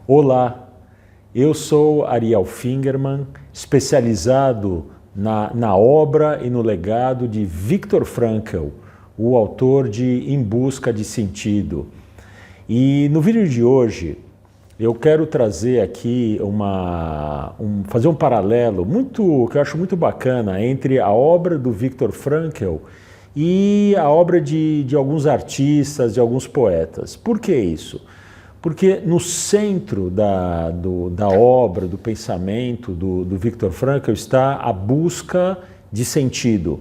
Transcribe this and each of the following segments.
Olá, eu sou Ariel Fingerman, especializado na obra e no legado de Viktor Frankl, o autor de Em Busca de Sentido. E no vídeo de hoje eu quero trazer aqui fazer um paralelo que eu acho muito bacana entre a obra do Viktor Frankl e a obra de alguns artistas, de alguns poetas. Por que isso? Porque no centro da obra, do pensamento do Viktor Frankl está a busca de sentido.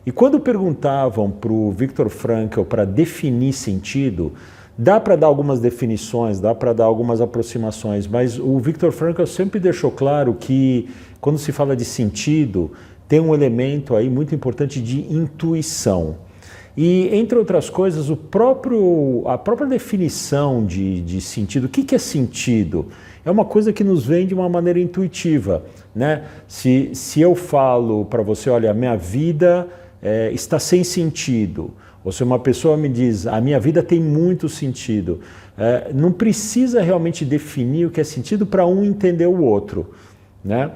E quando perguntavam para o Viktor Frankl para definir sentido, dá para dar algumas definições, dá para dar algumas aproximações, mas o Viktor Frankl sempre deixou claro que quando se fala de sentido, tem um elemento aí muito importante de intuição. E, entre outras coisas, a própria definição de sentido, o que é sentido? É uma coisa que nos vem de uma maneira intuitiva, né? Se eu falo para você, olha, a minha vida está sem sentido, ou se uma pessoa me diz, a minha vida tem muito sentido, não precisa realmente definir o que é sentido para um entender o outro, né?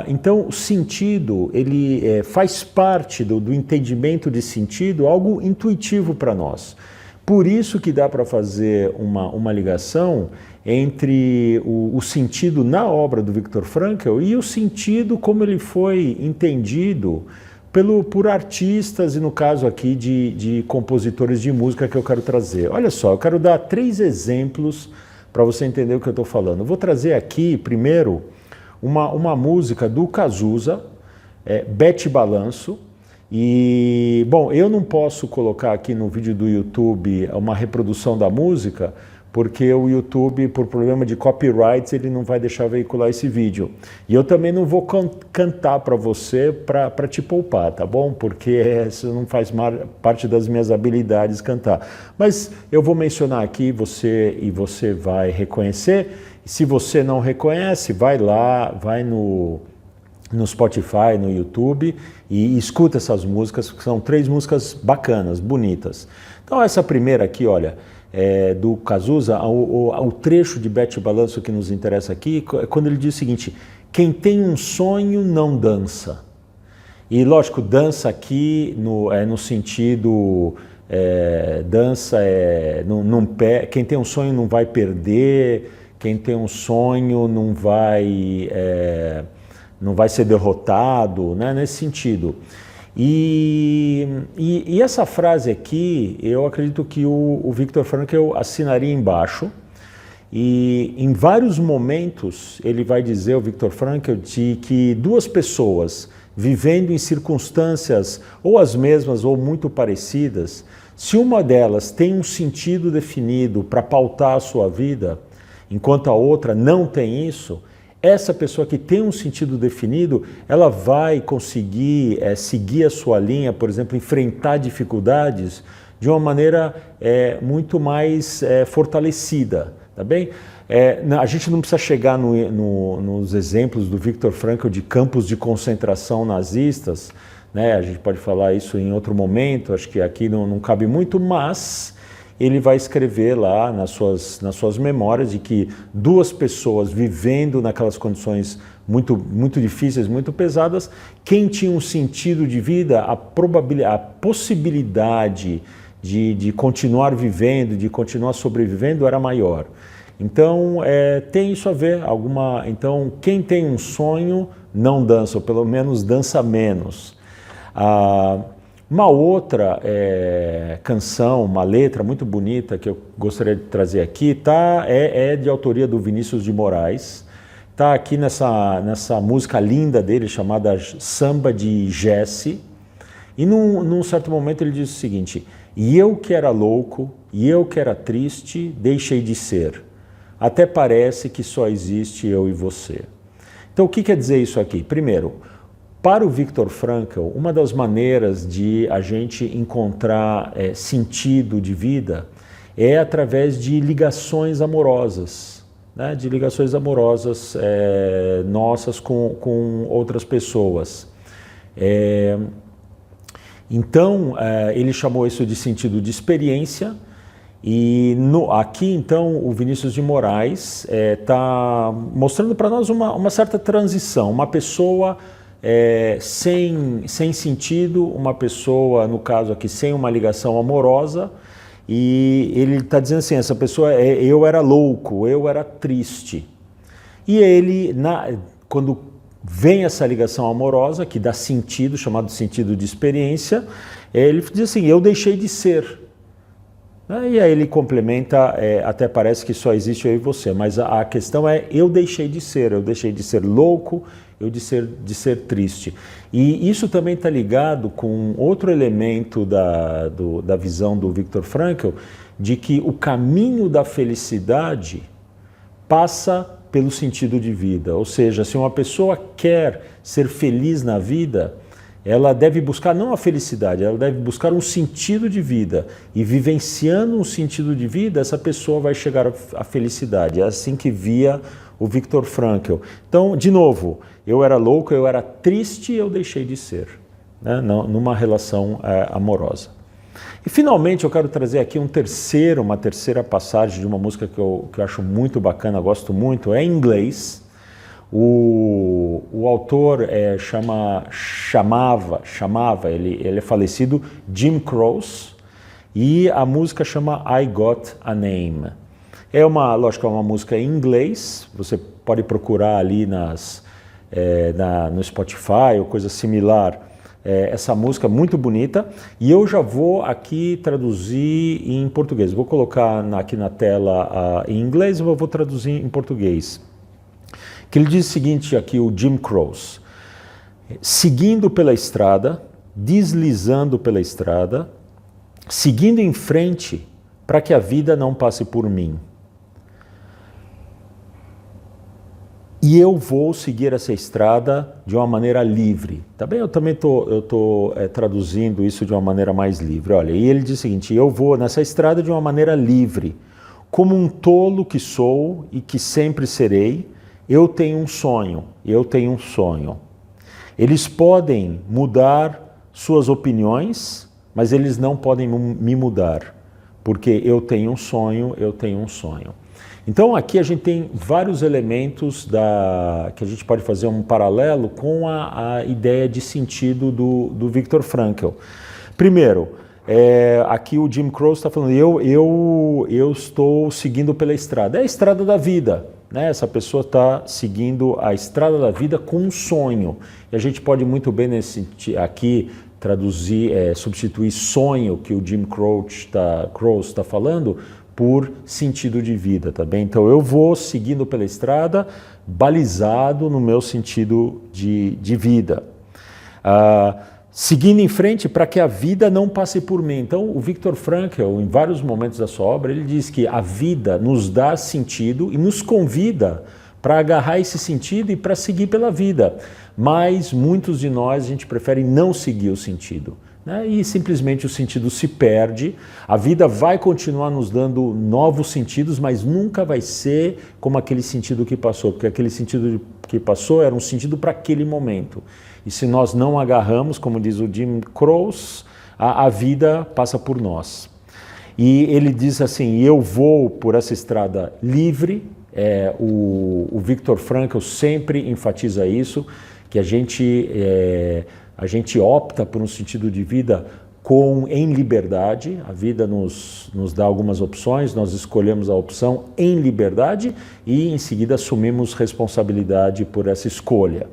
Então, o sentido, ele faz parte do entendimento de sentido, algo intuitivo para nós. Por isso que dá para fazer uma ligação entre o sentido na obra do Viktor Frankl e o sentido como ele foi entendido por artistas e, no caso aqui, de compositores de música que eu quero trazer. Olha só, eu quero dar 3 exemplos para você entender o que eu estou falando. Eu vou trazer aqui, primeiro, uma música do Cazuza, Bete Balanço, e, bom, eu não posso colocar aqui no vídeo do YouTube uma reprodução da música, porque o YouTube, por problema de copyrights, ele não vai deixar veicular esse vídeo. E eu também não vou cantar para você para te poupar, tá bom? Porque isso não faz parte das minhas habilidades cantar. Mas eu vou mencionar aqui, você vai reconhecer. Se você não reconhece, vai lá, vai no Spotify, no YouTube e escuta essas músicas, que são 3 músicas bacanas, bonitas. Então essa primeira aqui, olha, do Cazuza, o trecho de Bete Balanço que nos interessa aqui, é quando ele diz o seguinte: quem tem um sonho não dança. E lógico, dança aqui no sentido... dança quem tem um sonho não vai perder, quem tem um sonho não vai ser derrotado, né? Nesse sentido. E essa frase aqui, eu acredito que o Viktor Frankl assinaria embaixo. E em vários momentos ele vai dizer, o Viktor Frankl, de que 2 pessoas vivendo em circunstâncias ou as mesmas ou muito parecidas, se uma delas tem um sentido definido para pautar a sua vida, enquanto a outra não tem isso, essa pessoa que tem um sentido definido, ela vai conseguir seguir a sua linha, por exemplo, enfrentar dificuldades de uma maneira muito mais fortalecida, tá bem? A gente não precisa chegar nos exemplos do Viktor Frankl de campos de concentração nazistas, né? A gente pode falar isso em outro momento, acho que aqui não cabe muito, mas ele vai escrever lá nas suas memórias de que 2 pessoas vivendo naquelas condições muito difíceis, muito pesadas, quem tinha um sentido de vida, a possibilidade de continuar vivendo, de continuar sobrevivendo era maior. Então, tem isso a ver, então, quem tem um sonho não dança, ou pelo menos dança menos. Uma outra canção, uma letra muito bonita que eu gostaria de trazer aqui, é de autoria do Vinícius de Moraes, está aqui nessa música linda dele chamada Samba de Jesse, e num certo momento ele diz o seguinte: e eu que era louco, e eu que era triste, deixei de ser, até parece que só existe eu e você. Então o que quer dizer isso aqui? Primeiro, para o Viktor Frankl, uma das maneiras de a gente encontrar sentido de vida é através de ligações amorosas, né? De ligações amorosas nossas com outras pessoas. Então, ele chamou isso de sentido de experiência, E aqui, então, o Vinícius de Moraes está mostrando para nós uma certa transição. Uma pessoa sem sentido, uma pessoa, no caso aqui, sem uma ligação amorosa. E ele está dizendo assim, essa pessoa, eu era louco, eu era triste. E ele, quando vem essa ligação amorosa, que dá sentido, chamado sentido de experiência, ele diz assim, eu deixei de ser. E aí ele complementa, até parece que só existe eu e você, mas a questão é, eu deixei de ser louco, de ser triste. E isso também está ligado com outro elemento da visão do Viktor Frankl, de que o caminho da felicidade passa pelo sentido de vida. Ou seja, se uma pessoa quer ser feliz na vida, ela deve buscar não a felicidade, ela deve buscar um sentido de vida. E vivenciando um sentido de vida, essa pessoa vai chegar à felicidade. É assim que via o Viktor Frankl. Então, de novo, eu era louco, eu era triste, eu deixei de ser, né, numa relação amorosa. E finalmente eu quero trazer aqui uma terceira passagem de uma música que eu acho muito bacana, gosto muito, é em inglês. O autor chamava, ele é falecido, Jim Croce, e a música chama I Got a Name. Lógico, é uma música em inglês, você pode procurar ali no Spotify ou coisa similar, essa música muito bonita, e eu já vou aqui traduzir em português. Vou colocar aqui na tela em inglês e eu vou traduzir em português. Que ele diz o seguinte aqui, o Jim Croce: seguindo pela estrada, deslizando pela estrada, seguindo em frente para que a vida não passe por mim. E eu vou seguir essa estrada de uma maneira livre. Tá bem? Eu também estou traduzindo isso de uma maneira mais livre. Olha, e ele diz o seguinte, eu vou nessa estrada de uma maneira livre. Como um tolo que sou e que sempre serei, eu tenho um sonho. Eles podem mudar suas opiniões, mas eles não podem me mudar, porque eu tenho um sonho. Então aqui a gente tem vários elementos que a gente pode fazer um paralelo com a ideia de sentido do Viktor Frankl. Primeiro, aqui o Jim Croce está falando, eu estou seguindo pela estrada, é a estrada da vida, né? Essa pessoa está seguindo a estrada da vida com um sonho, e a gente pode muito bem aqui traduzir, substituir sonho, que o Jim Croce está falando, por sentido de vida, tá bem? Então eu vou seguindo pela estrada, balizado no meu sentido de vida. Seguindo em frente para que a vida não passe por mim. Então o Viktor Frankl, em vários momentos da sua obra, ele diz que a vida nos dá sentido e nos convida para agarrar esse sentido e para seguir pela vida. Mas muitos de nós, a gente prefere não seguir o sentido, né? E simplesmente o sentido se perde, a vida vai continuar nos dando novos sentidos, mas nunca vai ser como aquele sentido que passou, porque aquele sentido que passou era um sentido para aquele momento. E se nós não agarramos, como diz o Jim Croce, a vida passa por nós. E ele diz assim, eu vou por essa estrada livre, o Viktor Frankl sempre enfatiza isso, que a gente opta por um sentido de vida em liberdade, a vida nos dá algumas opções, nós escolhemos a opção em liberdade e em seguida assumimos responsabilidade por essa escolha.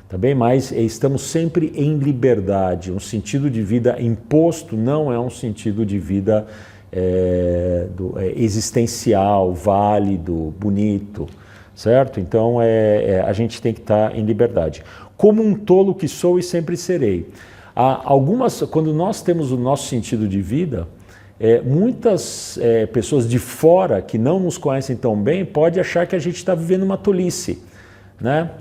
Tá bem? Mas estamos sempre em liberdade, um sentido de vida imposto não é um sentido de vida existencial, válido, bonito, certo? Então a gente tem que estar em liberdade. Como um tolo que sou e sempre serei. Quando nós temos o nosso sentido de vida, muitas pessoas de fora que não nos conhecem tão bem podem achar que a gente está vivendo uma tolice, né?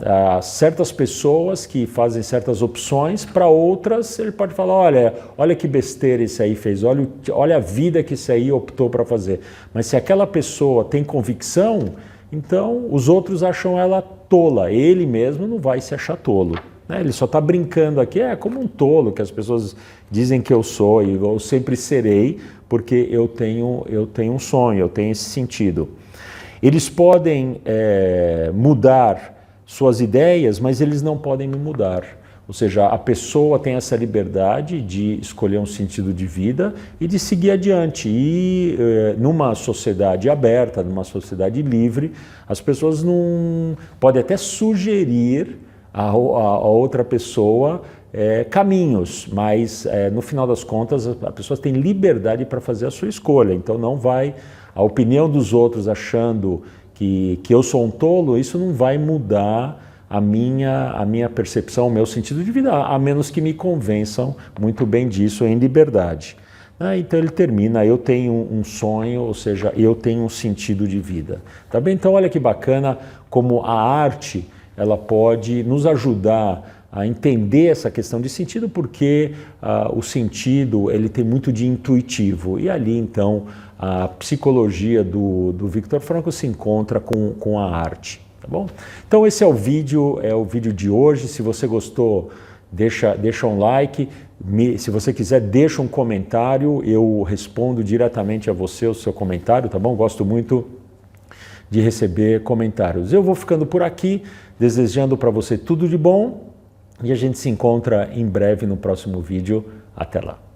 Certas pessoas que fazem certas opções, para outras ele pode falar, olha que besteira esse aí fez, olha a vida que esse aí optou para fazer. Mas se aquela pessoa tem convicção, então os outros acham ela tola, ele mesmo não vai se achar tolo. né? Ele só está brincando aqui, como um tolo que as pessoas dizem que eu sou e eu sempre serei, porque eu tenho um sonho, eu tenho esse sentido. Eles podem mudar suas ideias, mas eles não podem me mudar. Ou seja, a pessoa tem essa liberdade de escolher um sentido de vida e de seguir adiante. E numa sociedade aberta, numa sociedade livre, as pessoas não podem até sugerir a outra pessoa caminhos, mas no final das contas a pessoa tem liberdade para fazer a sua escolha. Então não vai, a opinião dos outros achando que eu sou um tolo, isso não vai mudar a minha percepção, o meu sentido de vida, a menos que me convençam muito bem disso em liberdade. Então ele termina, eu tenho um sonho, ou seja, eu tenho um sentido de vida. Tá bem? Então olha que bacana como a arte ela pode nos ajudar a entender essa questão de sentido, porque o sentido ele tem muito de intuitivo. E ali então a psicologia do Viktor Frankl se encontra com a arte. Tá bom? Então esse é o vídeo de hoje. Se você gostou, deixa um like. Se você quiser, deixa um comentário. Eu respondo diretamente a você o seu comentário, tá bom? Gosto muito de receber comentários. Eu vou ficando por aqui, desejando para você tudo de bom e a gente se encontra em breve no próximo vídeo. Até lá.